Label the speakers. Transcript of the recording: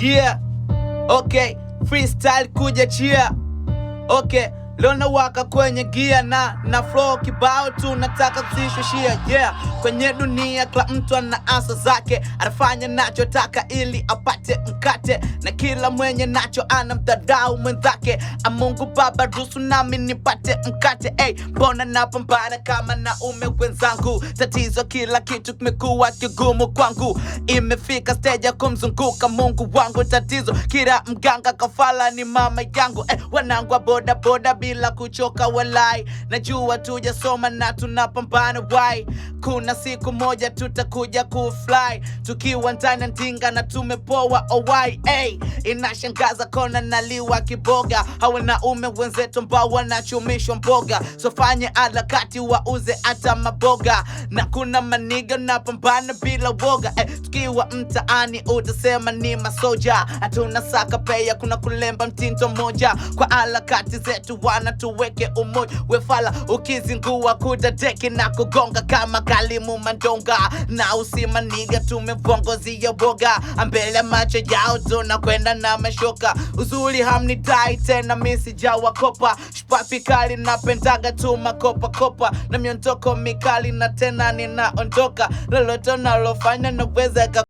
Speaker 1: Yeah, okay, freestyle kuja chia. Okay, leo nawaka kwenye gia na flow kibao tu nataka kusishushia. Yeah, kwenye dunia kila mtu ana asa zake, anafanya nachotaka ili apate mkate, na kila mwenye nacho anamdharau mwenzake. Mungu Baba ruhusu nami nipate mkate. Mbona napambana kama naume wenzangu? Tatizo kila kitu kimekuwa kigumu kwangu, imefika stage ya kumzunguka Mungu wangu. Tatizo kila mganga kafala ni mama yangu. Wanangu wa boda boda bila kuchoka walai, najua tujasoma na tunapambana why. Kuna siku moja tutakuja kufly tukiwa ndani ndinga na tumepoa owai. Inashangaza kona naliwa kiboga, hawanaume wenzetu ambao wanachumishwa mboga. So fanye harakati wauze hata maboga, na kuna maniga napambana bila woga. Tukiwa mtaani utasema ni masoja, hatuna saka peya, kuna kulemba mtindo moja. Kwa harakati zetu wanatuweke umoja, wefala ukizingua kudadeki na kugonga kama Kalimu Mandonga. Na usimaniga tumevongozia boga, mbele macho yao tunakwenda na mashoka. Uzuri hamnidai tena misi jawa kopa, shpapi kali napendaga tu makopa kopa, na miondoko mikali na tena ninaondoka. Lolote nalofanya naweza